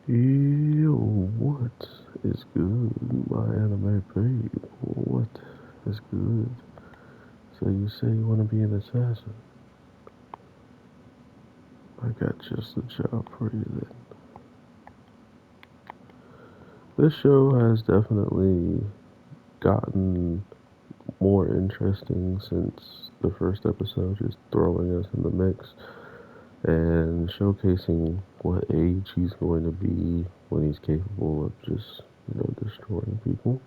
Yo, what is good, my anime babe? What is good? So you say you want to be an assassin? I got just the job for you then. This show has definitely gotten more interesting since the first episode, just throwing us in the mix and showcasing what age he's going to be when he's capable of just, destroying people,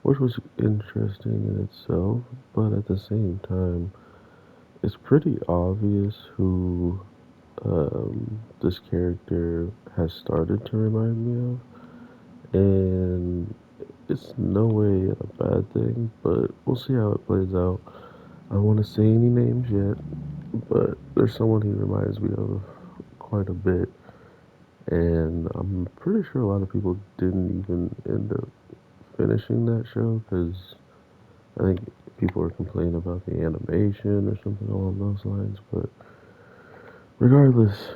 which was interesting in itself, but at the same time, it's pretty obvious who this character has started to remind me of, and it's no way a bad thing, but we'll see how it plays out. I don't want to say any names yet, but there's someone he reminds me of quite a bit, and I'm pretty sure a lot of people didn't even end up finishing that show because I think people are complaining about the animation or something along those lines, but regardless,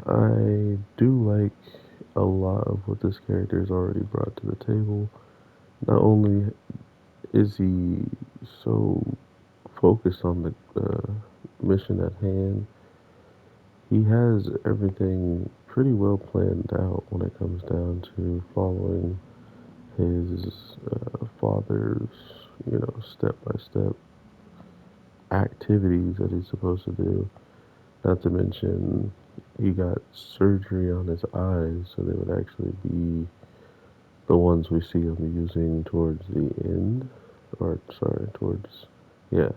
I do like a lot of what this character has already brought to the table. Not only is he so focused on the mission at hand, he has everything pretty well planned out when it comes down to following his father's, step by step activities that he's supposed to do. Not to mention, he got surgery on his eyes, so they would actually be the ones we see him using towards the end, or sorry, yeah,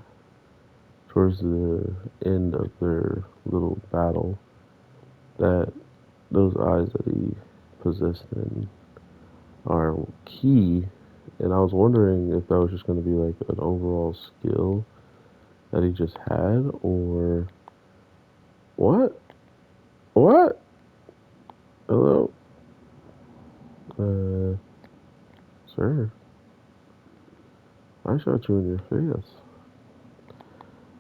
towards the end of their little battle. That those eyes that he possessed in are key, and I was wondering if that was just going to be like an overall skill that he just had, or what? What? Hello, uh, sir. I shot you in your face.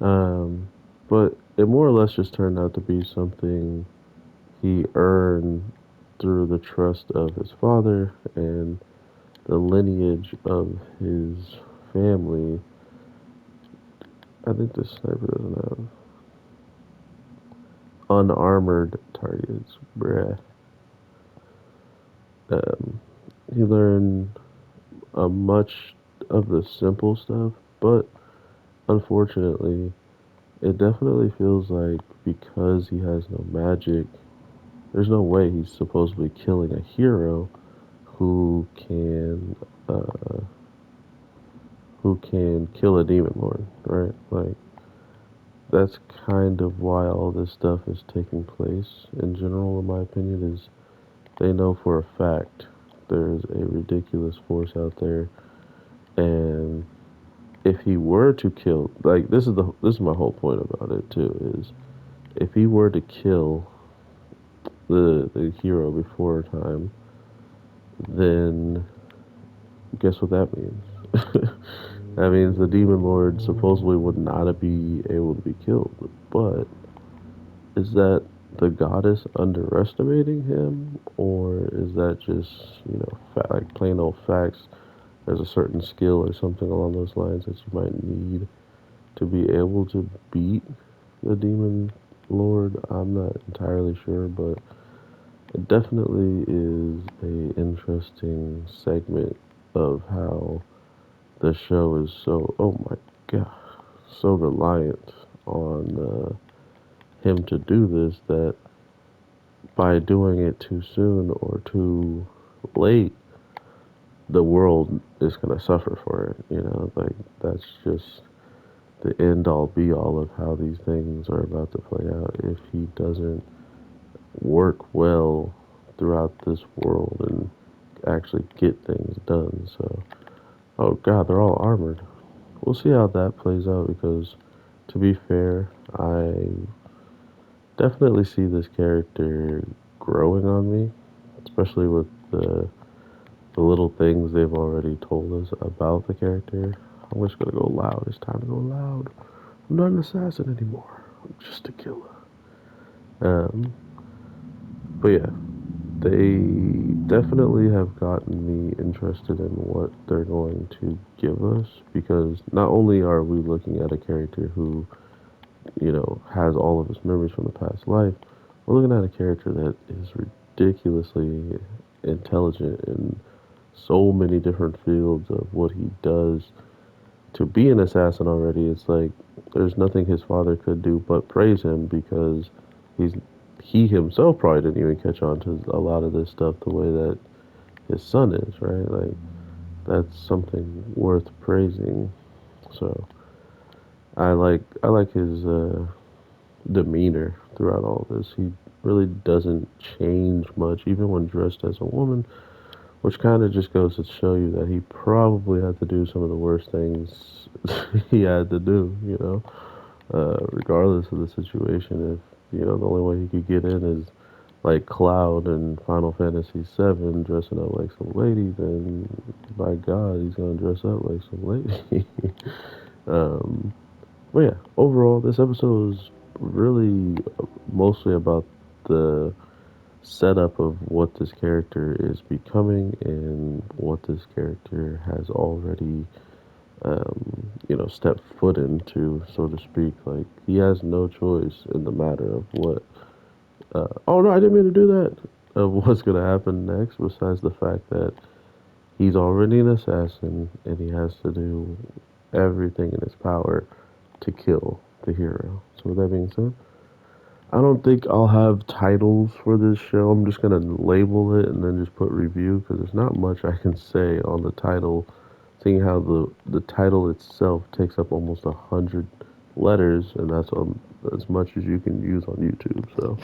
Um, but it more or less just turned out to be something he earned through the trust of his father and the lineage of his family. I think this sniper doesn't have unarmored targets, bruh. Um, he learned much of the simple stuff, but unfortunately, it definitely feels like because he has no magic, there's no way he's supposedly killing a hero who can uh, who can kill a demon lord, right? Like that's kind of why all this stuff is taking place in general, in my opinion, is they know for a fact there's a ridiculous force out there, and if he were to kill, like this is my whole point about it too, is if he were to kill the hero before time, then guess what that means? That means the demon lord supposedly would not be able to be killed. But is that the goddess underestimating him, or is that just like plain old facts? There's a certain skill or something along those lines that you might need to be able to beat the demon lord. I'm not entirely sure, but it definitely is a interesting segment of how the show is so, oh my god, so reliant on him to do this that by doing it too soon or too late, the world is going to suffer for it. Like that's just the end all be all of how these things are about to play out if he doesn't work well throughout this world and actually get things done. So, oh god, they're all armored. We'll see how that plays out because, to be fair, I definitely see this character growing on me, especially with the little things they've already told us about the character. I'm just gonna go loud. It's time to go loud. I'm not an assassin anymore. I'm just a killer. Um, but yeah, they definitely have gotten me interested in what they're going to give us because not only are we looking at a character who, has all of his memories from the past life, we're looking at a character that is ridiculously intelligent in so many different fields of what he does. To be an assassin already, it's like there's nothing his father could do but praise him because he's he himself probably didn't even catch on to a lot of this stuff the way that his son is, right? Like that's something worth praising. So I like his demeanor throughout all this. He really doesn't change much, even when dressed as a woman, which kind of just goes to show you that he probably had to do some of the worst things he had to do, regardless of the situation. If, the only way he could get in is like Cloud in Final Fantasy VII dressing up like some lady, then by God, he's gonna dress up like some lady. um, but yeah, overall, this episode is really mostly about the setup of what this character is becoming and what this character has already, stepped foot into, so to speak. Like, he has no choice in the matter of what. Oh no, I didn't mean to do that. Of what's going to happen next, besides the fact that he's already an assassin and he has to do everything in his power to kill the hero. So, with that being said, I don't think I'll have titles for this show. I'm just gonna label it and then just put review because there's not much I can say on the title, seeing how the title itself takes up almost 100 letters, and that's as much as you can use on YouTube. So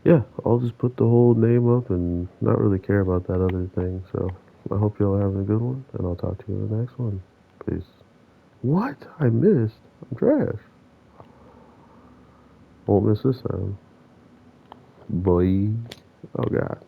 yeah, I'll just put the whole name up and not really care about that other thing. So I hope y'all are having a good one, and I'll talk to you in the next one. Peace. What? I missed? I'm trash. Won't miss this time. Boy. Oh, God.